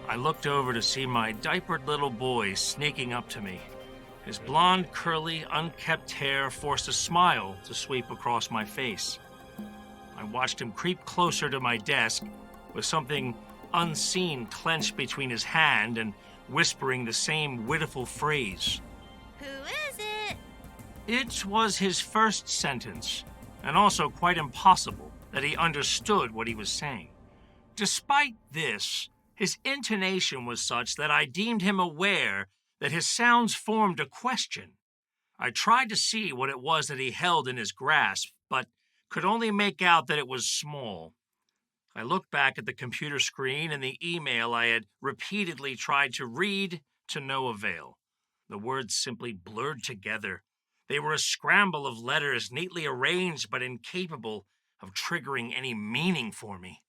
I looked over to see my diapered little boy sneaking up to me. His blonde, curly, unkempt hair forced a smile to sweep across my face. I watched him creep closer to my desk with something unseen clenched between his hand and whispering the same wittful phrase. Who is it? It was his first sentence, and also quite impossible that he understood what he was saying. Despite this, his intonation was such that I deemed him aware that his sounds formed a question. I tried to see what it was that he held in his grasp, but could only make out that it was small. I looked back at the computer screen and the email I had repeatedly tried to read to no avail. The words simply blurred together. They were a scramble of letters neatly arranged but incapable of triggering any meaning for me.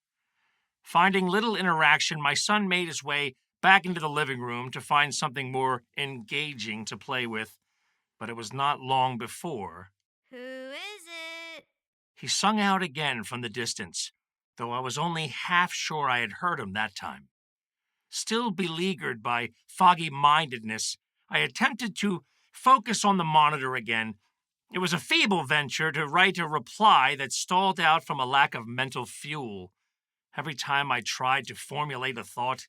Finding little interaction, my son made his way back into the living room to find something more engaging to play with, but it was not long before. Who is it? He sung out again from the distance, though I was only half sure I had heard him that time. Still beleaguered by foggy-mindedness, I attempted to focus on the monitor again. It was a feeble venture to write a reply that stalled out from a lack of mental fuel. Every time I tried to formulate a thought,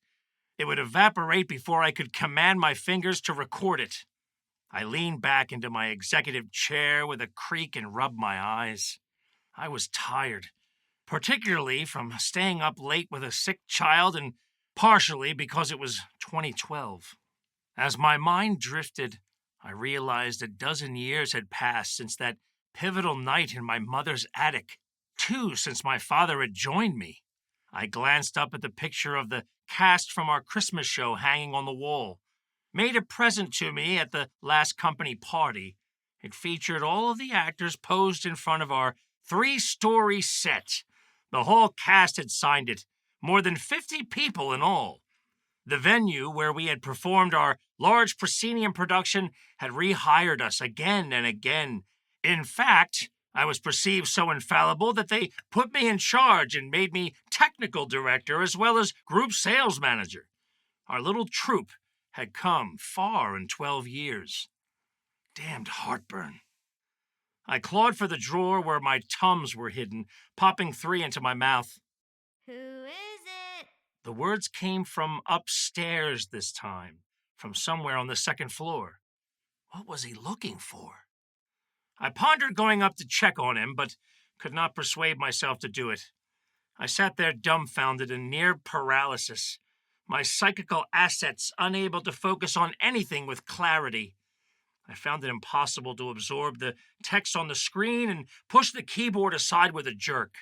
it would evaporate before I could command my fingers to record it. I leaned back into my executive chair with a creak and rubbed my eyes. I was tired, particularly from staying up late with a sick child and partially because it was 2012. As my mind drifted, I realized a dozen years had passed since that pivotal night in my mother's attic, 2 since my father had joined me. I glanced up at the picture of the cast from our Christmas show hanging on the wall. Made a present to me at the last company party. It featured all of the actors posed in front of our 3-story set. The whole cast had signed it, more than 50 people in all. The venue where we had performed our large proscenium production had rehired us again and again. In fact, I was perceived so infallible that they put me in charge and made me technical director as well as group sales manager. Our little troupe had come far in 12 years. Damned heartburn. I clawed for the drawer where my Tums were hidden, popping 3 into my mouth. Who is it? The words came from upstairs this time, from somewhere on the 2nd floor. What was he looking for? I pondered going up to check on him, but could not persuade myself to do it. I sat there dumbfounded in near paralysis, my psychical assets unable to focus on anything with clarity. I found it impossible to absorb the text on the screen and push the keyboard aside with a jerk.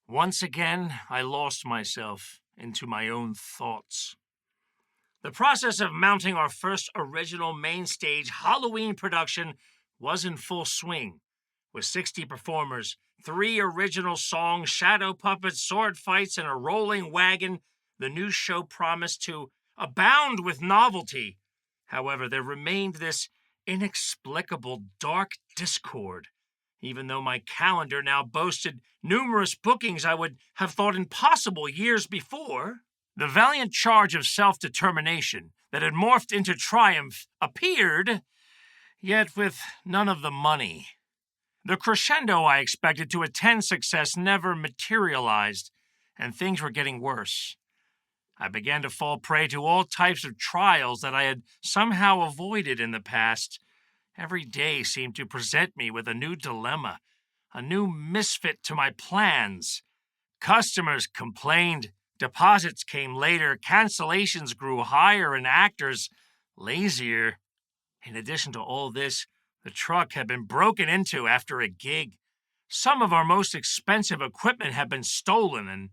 Once again, I lost myself into my own thoughts. The process of mounting our first original main stage Halloween production was in full swing. With 60 performers, 3 original songs, shadow puppets, sword fights, and a rolling wagon, the new show promised to abound with novelty. However, there remained this inexplicable dark discord. Even though my calendar now boasted numerous bookings I would have thought impossible years before, the valiant charge of self-determination that had morphed into triumph appeared, yet with none of the money. The crescendo I expected to attend success never materialized, and things were getting worse. I began to fall prey to all types of trials that I had somehow avoided in the past. Every day seemed to present me with a new dilemma, a new misfit to my plans. Customers complained, deposits came later, cancellations grew higher, and actors lazier. In addition to all this, the truck had been broken into after a gig. Some of our most expensive equipment had been stolen,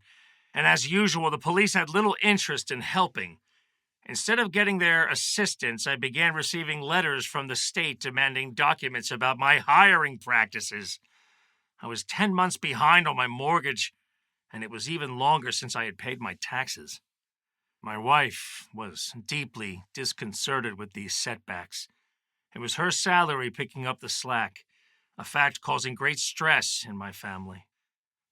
and as usual, the police had little interest in helping. Instead of getting their assistance, I began receiving letters from the state demanding documents about my hiring practices. I was 10 months behind on my mortgage, and it was even longer since I had paid my taxes. My wife was deeply disconcerted with these setbacks. It was her salary picking up the slack, a fact causing great stress in my family.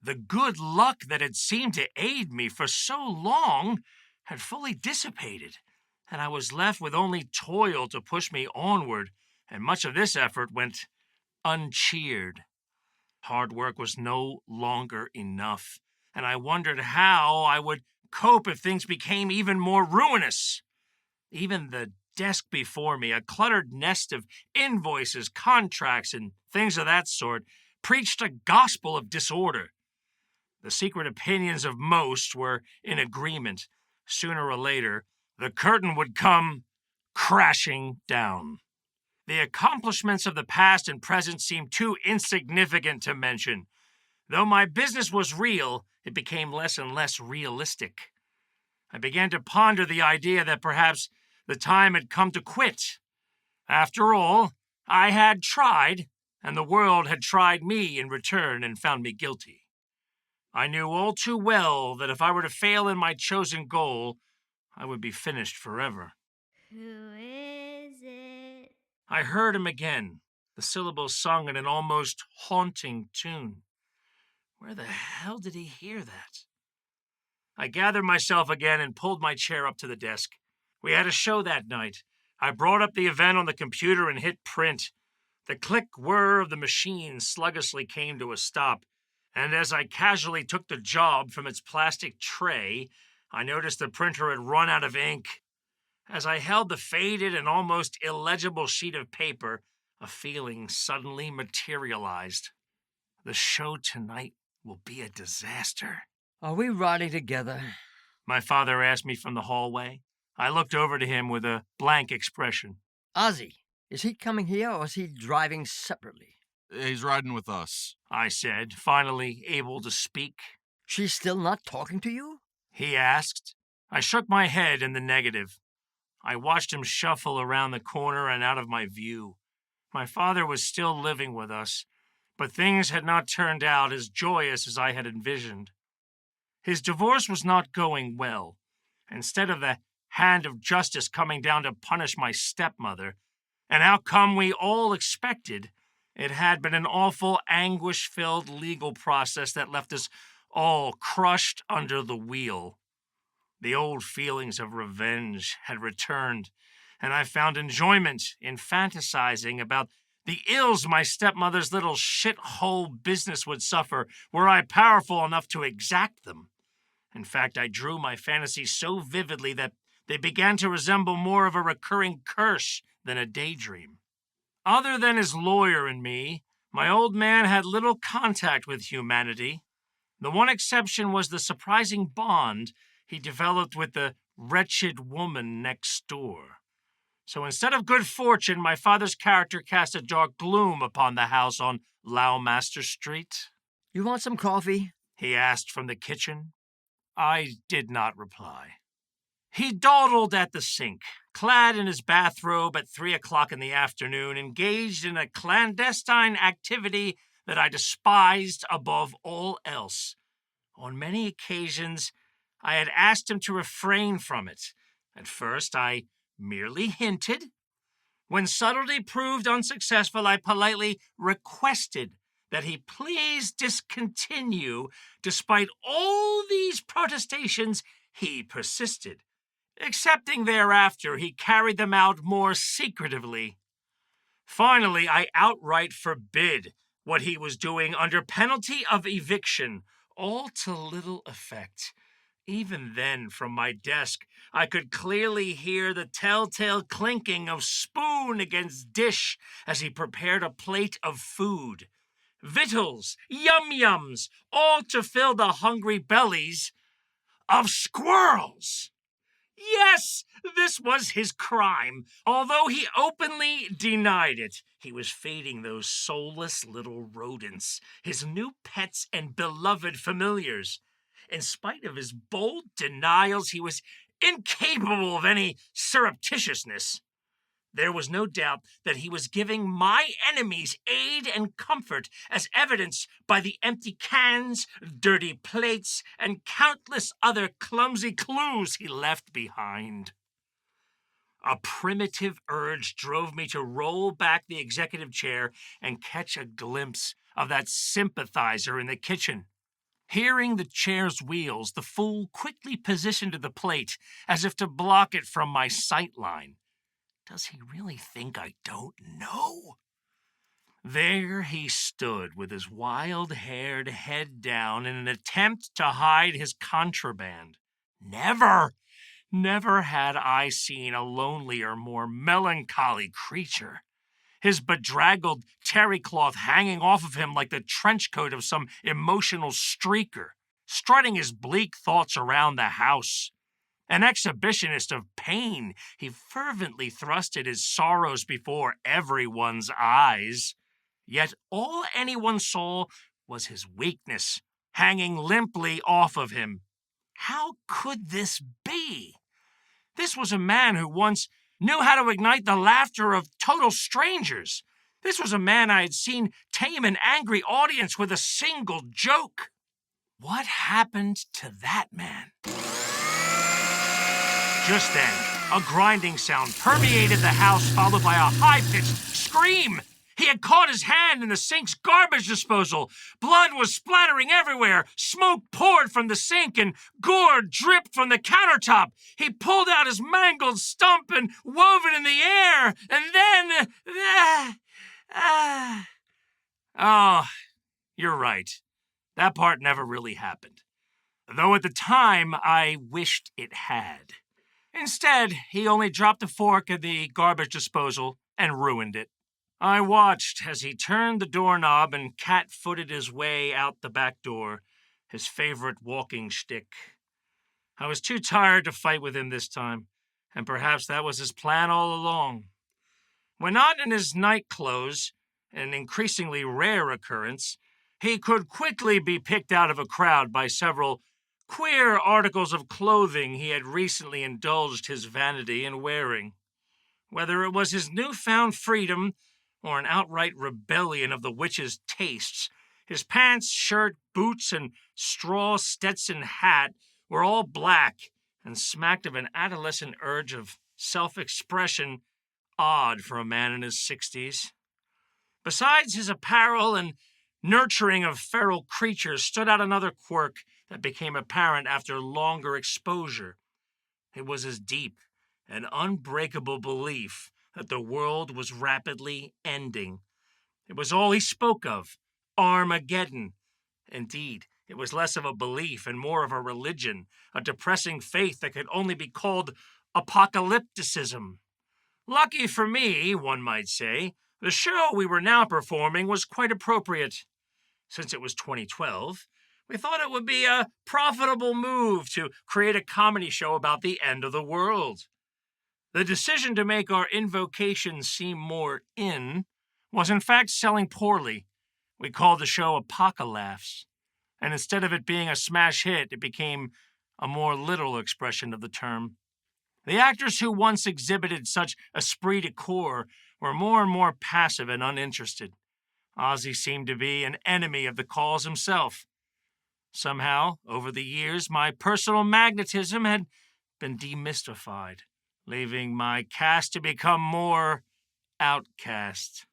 The good luck that had seemed to aid me for so long had fully dissipated, and I was left with only toil to push me onward, and much of this effort went uncheered. Hard work was no longer enough, and I wondered how I would cope if things became even more ruinous. Even the desk before me, a cluttered nest of invoices, contracts, and things of that sort, preached a gospel of disorder. The secret opinions of most were in agreement. Sooner or later, the curtain would come crashing down. The accomplishments of the past and present seemed too insignificant to mention. Though my business was real, it became less and less realistic. I began to ponder the idea that perhaps the time had come to quit. After all, I had tried, and the world had tried me in return and found me guilty. I knew all too well that if I were to fail in my chosen goal, I would be finished forever. Who is it? I heard him again, the syllables sung in an almost haunting tune. Where the hell did he hear that? I gathered myself again and pulled my chair up to the desk. We had a show that night. I brought up the event on the computer and hit print. The click whir of the machine sluggishly came to a stop, and as I casually took the job from its plastic tray, I noticed the printer had run out of ink. As I held the faded and almost illegible sheet of paper, a feeling suddenly materialized. The show tonight will be a disaster. Are we riding together? My father asked me from the hallway. I looked over to him with a blank expression. Ozzy, is he coming here or is he driving separately? He's riding with us, I said, finally able to speak. She's still not talking to you? He asked. I shook my head in the negative. I watched him shuffle around the corner and out of my view. My father was still living with us, but things had not turned out as joyous as I had envisioned. His divorce was not going well. Instead of the hand of justice coming down to punish my stepmother, an outcome we all expected, it had been an awful, anguish-filled legal process that left us all crushed under the wheel. The old feelings of revenge had returned, and I found enjoyment in fantasizing about the ills my stepmother's little shithole business would suffer were I powerful enough to exact them. In fact, I drew my fantasies so vividly that they began to resemble more of a recurring curse than a daydream. Other than his lawyer and me, my old man had little contact with humanity. The one exception was the surprising bond he developed with the wretched woman next door. So instead of good fortune, my father's character cast a dark gloom upon the house on Lowmaster Street. You want some coffee? He asked from the kitchen. I did not reply. He dawdled at the sink, clad in his bathrobe at 3 o'clock in the afternoon, engaged in a clandestine activity that I despised above all else. On many occasions, I had asked him to refrain from it. At first, I merely hinted. When subtlety proved unsuccessful, I politely requested that he please discontinue. Despite all these protestations, he persisted. Accepting thereafter, he carried them out more secretively. Finally, I outright forbid what he was doing under penalty of eviction, all to little effect. Even then, from my desk, I could clearly hear the telltale clinking of spoon against dish as he prepared a plate of food. Victuals, yum-yums, all to fill the hungry bellies of squirrels. Yes, this was his crime. Although he openly denied it, he was feeding those soulless little rodents, his new pets and beloved familiars. In spite of his bold denials, he was incapable of any surreptitiousness. There was no doubt that he was giving my enemies aid and comfort, as evidenced by the empty cans, dirty plates, and countless other clumsy clues he left behind. A primitive urge drove me to roll back the executive chair and catch a glimpse of that sympathizer in the kitchen. Hearing the chair's wheels, the fool quickly positioned the plate as if to block it from my sight line. Does he really think I don't know? There he stood with his wild-haired head down in an attempt to hide his contraband. Never had I seen a lonelier, more melancholy creature. His bedraggled terry cloth hanging off of him like the trench coat of some emotional streaker, strutting his bleak thoughts around the house. An exhibitionist of pain, he fervently thrusted his sorrows before everyone's eyes. Yet all anyone saw was his weakness, hanging limply off of him. How could this be? This was a man who once knew how to ignite the laughter of total strangers. This was a man I had seen tame an angry audience with a single joke. What happened to that man? Just then, a grinding sound permeated the house, followed by a high-pitched scream. He had caught his hand in the sink's garbage disposal. Blood was splattering everywhere. Smoke poured from the sink and gore dripped from the countertop. He pulled out his mangled stump and wove it in the air. And then... Oh, you're right. That part never really happened. Though at the time, I wished it had. Instead, he only dropped a fork in the garbage disposal and ruined it. I watched as he turned the doorknob and cat-footed his way out the back door, his favorite walking shtick. I was too tired to fight with him this time, and perhaps that was his plan all along. When not in his night clothes, an increasingly rare occurrence, he could quickly be picked out of a crowd by several queer articles of clothing he had recently indulged his vanity in wearing. Whether it was his newfound freedom or an outright rebellion of the witch's tastes, his pants, shirt, boots, and straw Stetson hat were all black and smacked of an adolescent urge of self-expression odd for a man in his 60s. Besides his apparel and nurturing of feral creatures stood out another quirk that became apparent after longer exposure. It was his deep and unbreakable belief that the world was rapidly ending. It was all he spoke of, Armageddon. Indeed, it was less of a belief and more of a religion, a depressing faith that could only be called apocalypticism. Lucky for me, one might say, the show we were now performing was quite appropriate. Since it was 2012, we thought it would be a profitable move to create a comedy show about the end of the world. The decision to make our invocation seem more in was in fact selling poorly. We called the show Apocalypse, and instead of it being a smash hit, it became a more literal expression of the term. The actors who once exhibited such esprit de corps were more and more passive and uninterested. Ozzy seemed to be an enemy of the cause himself. Somehow, over the years, my personal magnetism had been demystified, leaving my cast to become more outcast.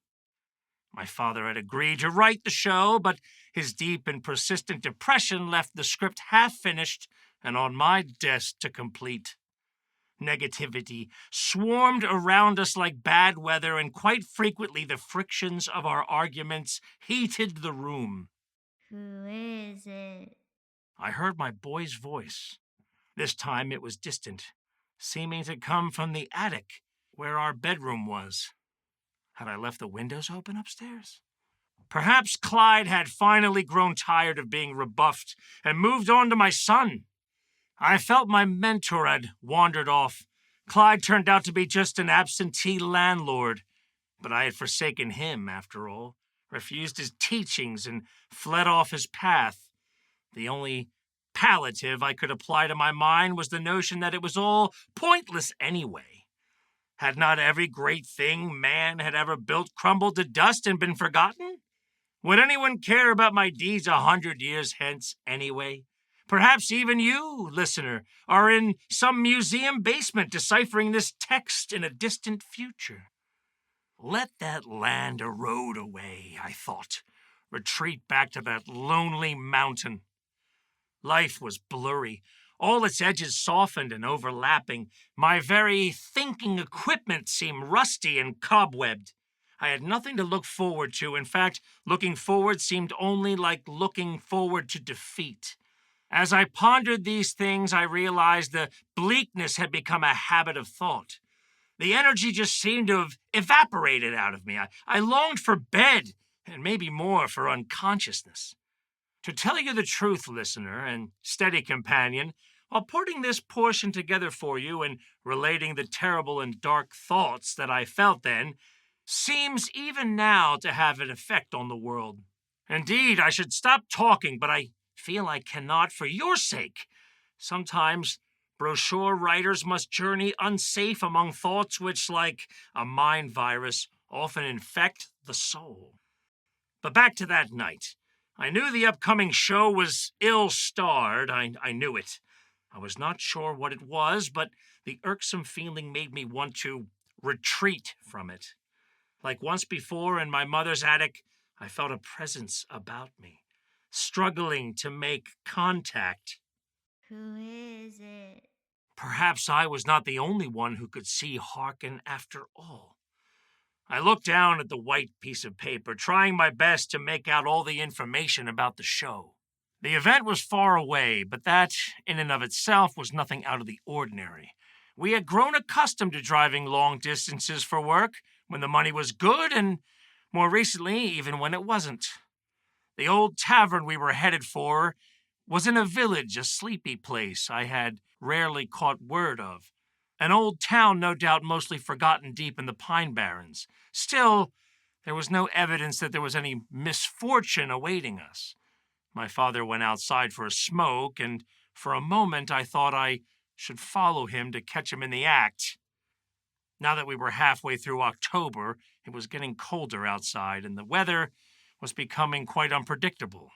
My father had agreed to write the show, but his deep and persistent depression left the script half-finished and on my desk to complete. Negativity swarmed around us like bad weather, and quite frequently the frictions of our arguments heated the room. Who is it? I heard my boy's voice. This time it was distant, seeming to come from the attic where our bedroom was. Had I left the windows open upstairs? Perhaps Clyde had finally grown tired of being rebuffed and moved on to my son. I felt my mentor had wandered off. Clyde turned out to be just an absentee landlord, but I had forsaken him, after all, refused his teachings, and fled off his path. The only palliative I could apply to my mind was the notion that it was all pointless anyway. Had not every great thing man had ever built crumbled to dust and been forgotten? Would anyone care about my deeds 100 years hence anyway? Perhaps even you, listener, are in some museum basement deciphering this text in a distant future. Let that land erode away, I thought. Retreat back to that lonely mountain. Life was blurry, all its edges softened and overlapping. My very thinking equipment seemed rusty and cobwebbed. I had nothing to look forward to. In fact, looking forward seemed only like looking forward to defeat. As I pondered these things, I realized the bleakness had become a habit of thought. The energy just seemed to have evaporated out of me. I longed for bed, and maybe more for unconsciousness. To tell you the truth, listener and steady companion, while putting this portion together for you and relating the terrible and dark thoughts that I felt then, seems even now to have an effect on the world. Indeed, I should stop talking, but I feel I cannot for your sake. Sometimes brochure writers must journey unsafe among thoughts which, like a mind virus, often infect the soul. But back to that night. I knew the upcoming show was ill-starred. I knew it. I was not sure what it was, but the irksome feeling made me want to retreat from it. Like once before in my mother's attic, I felt a presence about me, struggling to make contact. Who is it? Perhaps I was not the only one who could see Harkin after all. I looked down at the white piece of paper, trying my best to make out all the information about the show. The event was far away, but that, in and of itself, was nothing out of the ordinary. We had grown accustomed to driving long distances for work, when the money was good, and more recently, even when it wasn't. The old tavern we were headed for was in a village, a sleepy place I had rarely caught word of. An old town, no doubt mostly forgotten deep in the Pine Barrens. Still, there was no evidence that there was any misfortune awaiting us. My father went outside for a smoke, and for a moment I thought I should follow him to catch him in the act. Now that we were halfway through October, it was getting colder outside, and the weather was becoming quite unpredictable.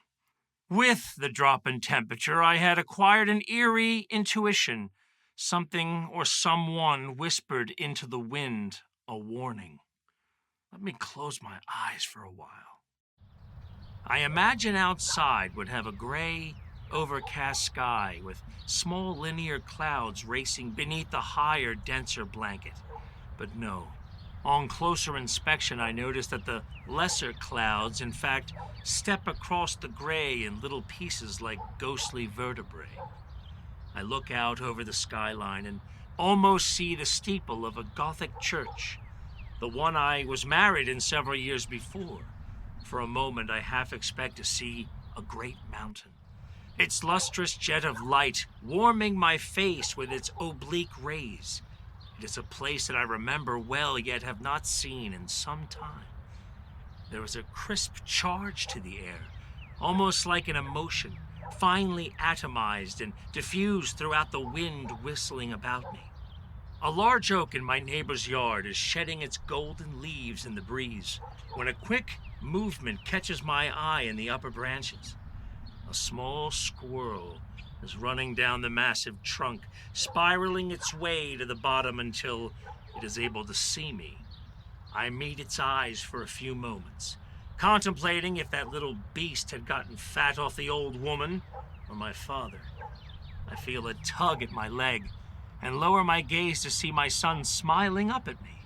With the drop in temperature, I had acquired an eerie intuition. Something or someone whispered into the wind a warning. Let me close my eyes for a while. I imagine outside would have a gray, overcast sky with small linear clouds racing beneath the higher, denser blanket. But no. On closer inspection, I noticed that the lesser clouds, in fact, step across the gray in little pieces like ghostly vertebrae. I look out over the skyline and almost see the steeple of a Gothic church, the one I was married in several years before. For a moment, I half expect to see a great mountain, its lustrous jet of light warming my face with its oblique rays. It is a place that I remember well, yet have not seen in some time. There is a crisp charge to the air, almost like an emotion, finely atomized and diffused throughout the wind whistling about me. A large oak in my neighbor's yard is shedding its golden leaves in the breeze when a quick movement catches my eye in the upper branches. A small squirrel is running down the massive trunk, spiraling its way to the bottom until it is able to see me. I meet its eyes for a few moments, contemplating if that little beast had gotten fat off the old woman or my father. I feel a tug at my leg and lower my gaze to see my son smiling up at me.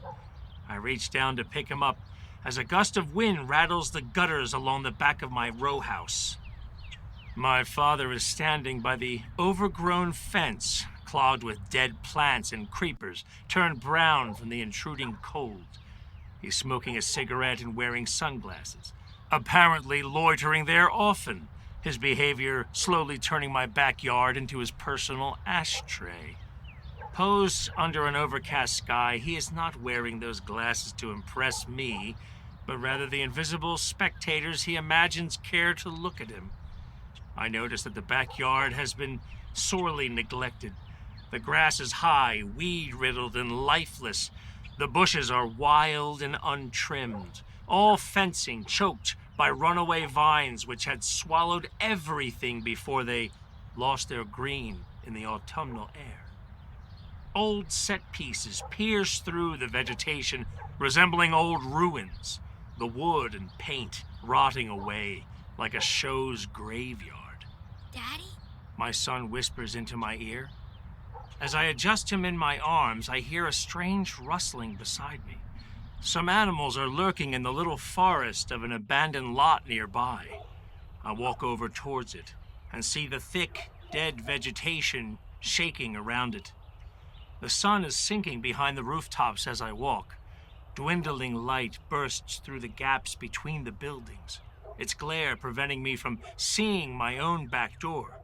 I reach down to pick him up as a gust of wind rattles the gutters along the back of my row house. My father is standing by the overgrown fence, clogged with dead plants and creepers, turned brown from the intruding cold. He's smoking a cigarette and wearing sunglasses, apparently loitering there often, his behavior slowly turning my backyard into his personal ashtray. Posed under an overcast sky, he is not wearing those glasses to impress me, but rather the invisible spectators he imagines care to look at him. I notice that the backyard has been sorely neglected. The grass is high, weed-riddled, and lifeless. The bushes are wild and untrimmed, all fencing choked by runaway vines which had swallowed everything before they lost their green in the autumnal air. Old set pieces pierce through the vegetation, resembling old ruins, the wood and paint rotting away like a show's graveyard. Daddy? my son whispers into my ear. As I adjust him in my arms, I hear a strange rustling beside me. Some animals are lurking in the little forest of an abandoned lot nearby. I walk over towards it and see the thick, dead vegetation shaking around it. The sun is sinking behind the rooftops as I walk. Dwindling light bursts through the gaps between the buildings, its glare preventing me from seeing my own back door.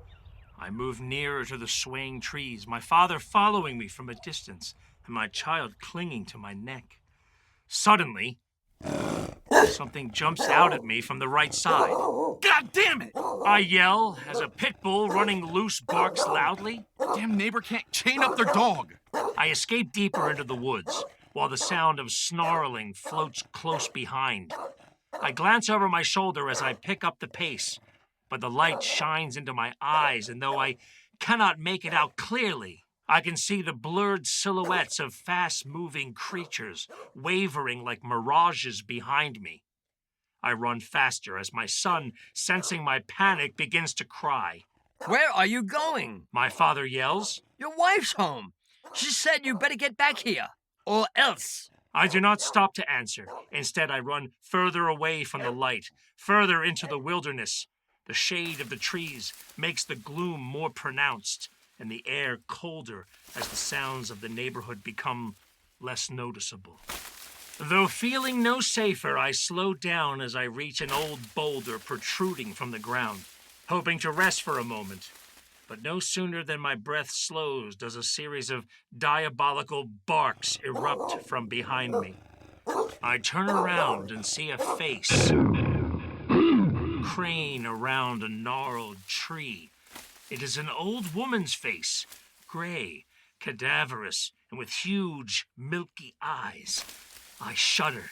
I move nearer to the swaying trees, my father following me from a distance, and my child clinging to my neck. Suddenly, something jumps out at me from the right side. God damn it! I yell as a pit bull running loose barks loudly. Damn neighbor can't chain up their dog. I escape deeper into the woods, while the sound of snarling floats close behind. I glance over my shoulder as I pick up the pace, but the light shines into my eyes, and though I cannot make it out clearly, I can see the blurred silhouettes of fast-moving creatures wavering like mirages behind me. I run faster as my son, sensing my panic, begins to cry. Where are you going? My father yells. Your wife's home. She said you better get back here, or else. I do not stop to answer. Instead, I run further away from the light, further into the wilderness. The shade of the trees makes the gloom more pronounced, and the air colder as the sounds of the neighborhood become less noticeable. Though feeling no safer, I slow down as I reach an old boulder protruding from the ground, hoping to rest for a moment. But no sooner than my breath slows does a series of diabolical barks erupt from behind me. I turn around and see a face crane around a gnarled tree. It is an old woman's face, gray, cadaverous, and with huge, milky eyes. I shudder.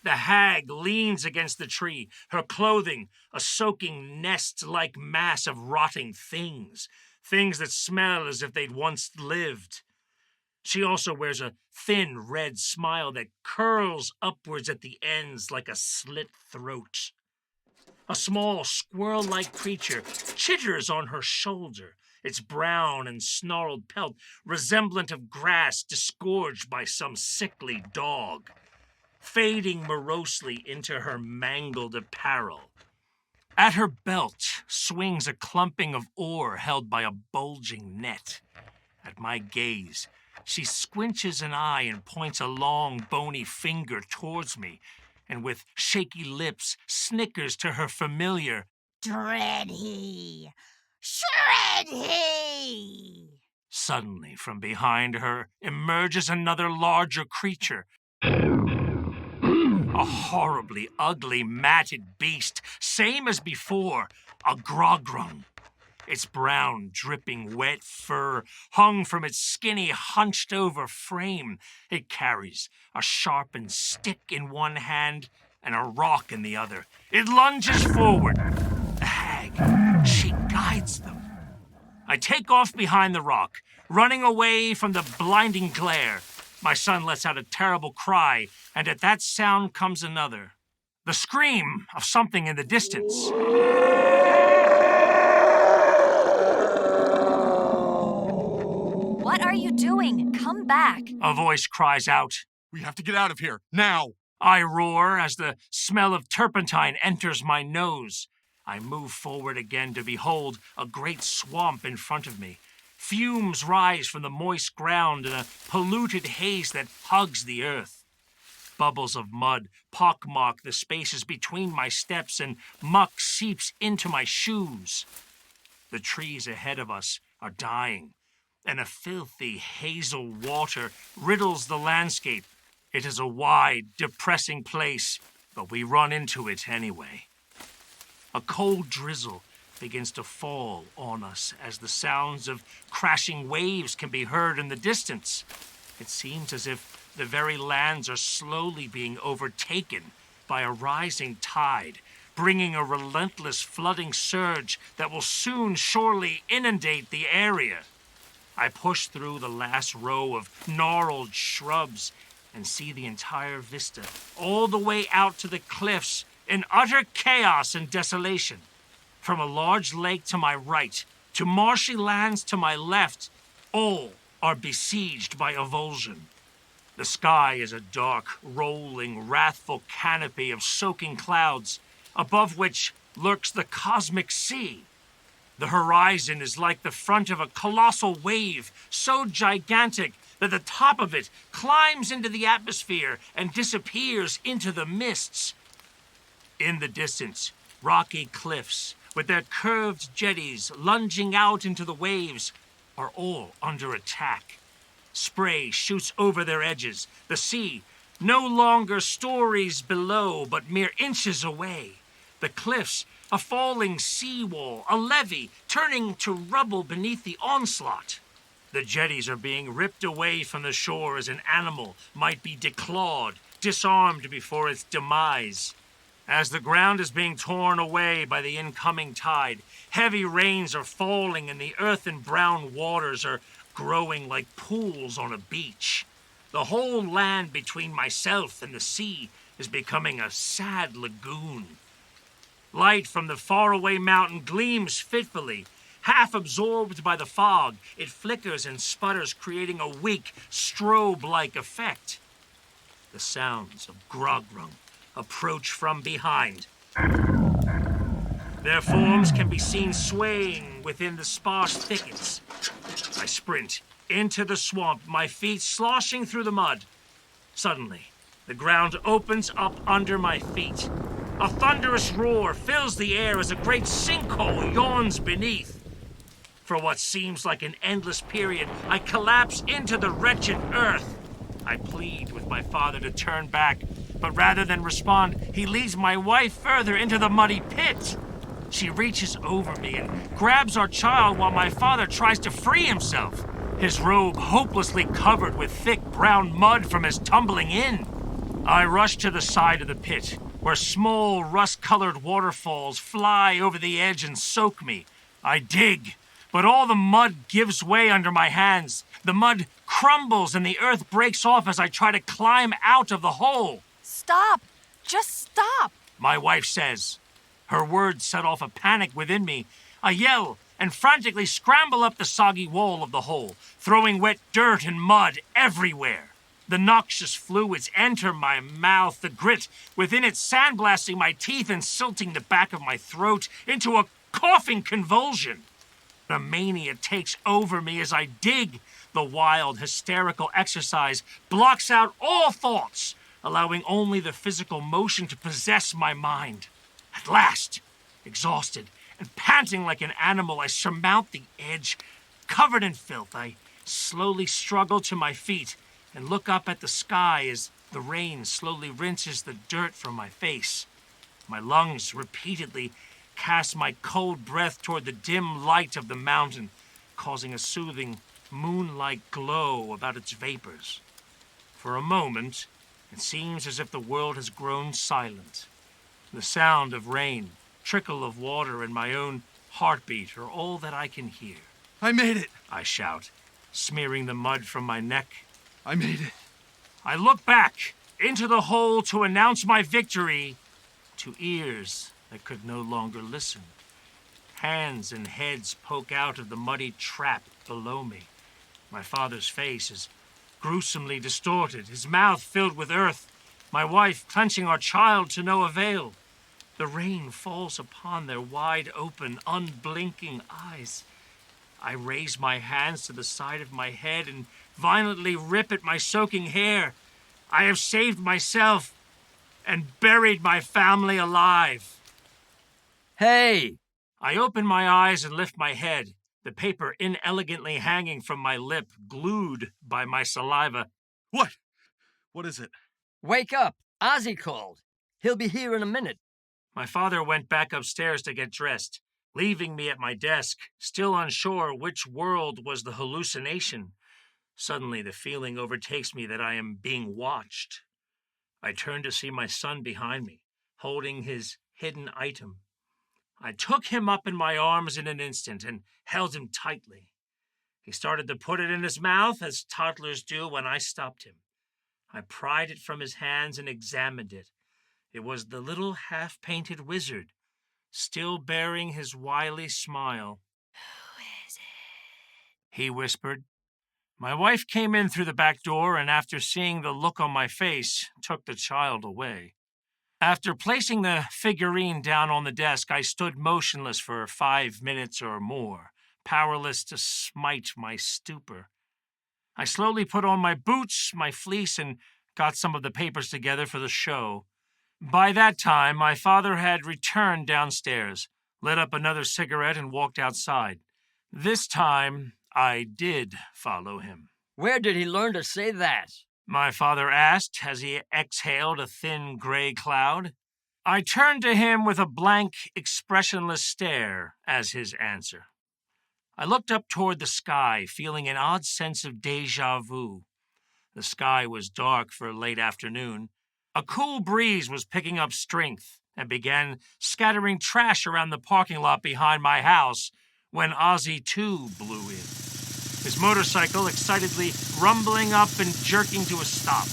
The hag leans against the tree, her clothing a soaking nest-like mass of rotting things that smell as if they'd once lived. She also wears a thin red smile that curls upwards at the ends like a slit throat. A small squirrel-like creature chitters on her shoulder, its brown and snarled pelt resemblant of grass disgorged by some sickly dog, fading morosely into her mangled apparel. At her belt swings a clumping of ore held by a bulging net. At my gaze, she squinches an eye and points a long, bony finger towards me, and with shaky lips snickers to her familiar, Dread he! Shred he! Suddenly, from behind her emerges another larger creature. A horribly ugly, matted beast, same as before, a grogrung. Its brown, dripping, wet fur hung from its skinny, hunched-over frame. It carries a sharpened stick in one hand and a rock in the other. It lunges forward. The hag, she guides them. I take off behind the rock, running away from the blinding glare. My son lets out a terrible cry, and at that sound comes another. The scream of something in the distance. What are you doing? Come back. A voice cries out. We have to get out of here, now! I roar as the smell of turpentine enters my nose. I move forward again to behold a great swamp in front of me. Fumes rise from the moist ground in a polluted haze that hugs the earth. Bubbles of mud pockmark the spaces between my steps, and muck seeps into my shoes. The trees ahead of us are dying, and a filthy hazel water riddles the landscape. It is a wide, depressing place, but we run into it anyway. A cold drizzle begins to fall on us as the sounds of crashing waves can be heard in the distance. It seems as if the very lands are slowly being overtaken by a rising tide, bringing a relentless flooding surge that will soon surely inundate the area. I push through the last row of gnarled shrubs and see the entire vista, all the way out to the cliffs, in utter chaos and desolation. From a large lake to my right, To marshy lands to my left, all are besieged by avulsion. The sky is a dark, rolling, wrathful canopy of soaking clouds, above which lurks the cosmic sea. The horizon is like the front of a colossal wave, so gigantic that the top of it climbs into the atmosphere and disappears into the mists. In the distance, rocky cliffs, with their curved jetties lunging out into the waves, are all under attack. Spray shoots over their edges, the sea no longer stories below, but mere inches away. The cliffs, a falling seawall, a levee, turning to rubble beneath the onslaught. The jetties are being ripped away from the shore as an animal might be declawed, disarmed before its demise. As the ground is being torn away by the incoming tide, heavy rains are falling and the earthen brown waters are growing like pools on a beach. The whole land between myself and the sea is becoming a sad lagoon. Light from the faraway mountain gleams fitfully. Half absorbed by the fog, it flickers and sputters, creating a weak, strobe-like effect. The sounds of Grogrung approach from behind. Their forms can be seen swaying within the sparse thickets. I sprint into the swamp, my feet sloshing through the mud. Suddenly, the ground opens up under my feet. A thunderous roar fills the air as a great sinkhole yawns beneath. For what seems like an endless period, I collapse into the wretched earth. I plead with my father to turn back, but rather than respond, he leads my wife further into the muddy pit. She reaches over me and grabs our child while my father tries to free himself, his robe hopelessly covered with thick brown mud from his tumbling in. I rush to the side of the pit, where small rust-colored waterfalls fly over the edge and soak me. I dig, but all the mud gives way under my hands. The mud crumbles and the earth breaks off as I try to climb out of the hole. Stop! Just stop! My wife says. Her words set off a panic within me. I yell and frantically scramble up the soggy wall of the hole, throwing wet dirt and mud everywhere. The noxious fluids enter my mouth, the grit within it sandblasting my teeth and silting the back of my throat into a coughing convulsion. A mania takes over me as I dig. The wild, hysterical exercise blocks out all thoughts, allowing only the physical motion to possess my mind. At last, exhausted and panting like an animal, I surmount the edge. Covered in filth, I slowly struggle to my feet and look up at the sky as the rain slowly rinses the dirt from my face. My lungs repeatedly cast my cold breath toward the dim light of the mountain, causing a soothing, moon-like glow about its vapors. For a moment, it seems as if the world has grown silent. The sound of rain, trickle of water, and my own heartbeat are all that I can hear. I made it! I shout, smearing the mud from my neck. I made it. I look back into the hole to announce my victory to ears that could no longer listen. Hands and heads poke out of the muddy trap below me. My father's face is gruesomely distorted, his mouth filled with earth, my wife clenching our child to no avail. The rain falls upon their wide-open, unblinking eyes. I raise my hands to the side of my head and violently rip at my soaking hair. I have saved myself and buried my family alive. Hey! I open my eyes and lift my head, the paper inelegantly hanging from my lip, glued by my saliva. What? What is it? Wake up! Ozzy called. He'll be here in a minute. My father went back upstairs to get dressed, leaving me at my desk, still unsure which world was the hallucination. Suddenly, the feeling overtakes me that I am being watched. I turn to see my son behind me, holding his hidden item. I took him up in my arms in an instant and held him tightly. He started to put it in his mouth, as toddlers do, when I stopped him. I pried it from his hands and examined it. It was the little half-painted wizard, still bearing his wily smile. Who he whispered. My wife came in through the back door and, after seeing the look on my face, took the child away. After placing the figurine down on the desk, I stood motionless for 5 minutes or more, powerless to smite my stupor. I slowly put on my boots, my fleece, and got some of the papers together for the show. By that time, my father had returned downstairs, lit up another cigarette, and walked outside. This time, I did follow him. Where did he learn to say that? My father asked as he exhaled a thin gray cloud. I turned to him with a blank, expressionless stare as his answer. I looked up toward the sky, feeling an odd sense of déjà vu. The sky was dark for late afternoon. A cool breeze was picking up strength and began scattering trash around the parking lot behind my house when Ozzy too blew in, his motorcycle excitedly rumbling up and jerking to a stop.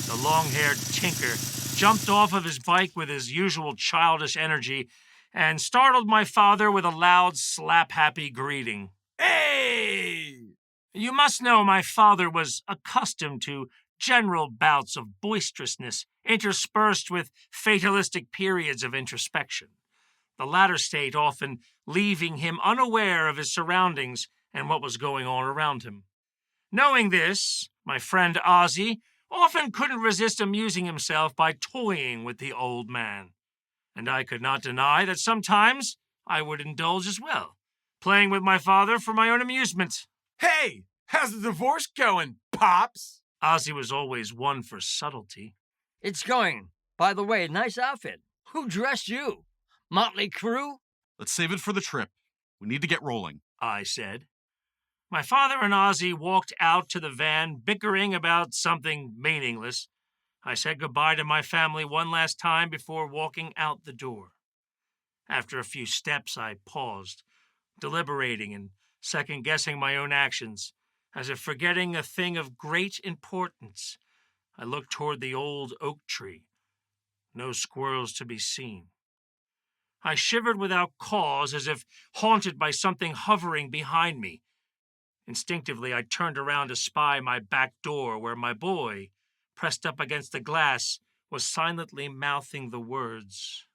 The long-haired tinker jumped off of his bike with his usual childish energy and startled my father with a loud, slap-happy greeting. Hey! You must know my father was accustomed to general bouts of boisterousness interspersed with fatalistic periods of introspection, the latter state often leaving him unaware of his surroundings and what was going on around him. Knowing this, my friend Ozzy often couldn't resist amusing himself by toying with the old man, and I could not deny that sometimes I would indulge as well, playing with my father for my own amusement. Hey! How's the divorce going, Pops? Ozzy was always one for subtlety. It's going. By the way, nice outfit. Who dressed you? Motley Crue? Let's save it for the trip. We need to get rolling. I said. My father and Ozzy walked out to the van, bickering about something meaningless. I said goodbye to my family one last time before walking out the door. After a few steps, I paused, deliberating and second-guessing my own actions, as if forgetting a thing of great importance. I looked toward the old oak tree. No squirrels to be seen. I shivered without cause, as if haunted by something hovering behind me. Instinctively, I turned around to spy my back door, where my boy, pressed up against the glass, was silently mouthing the words,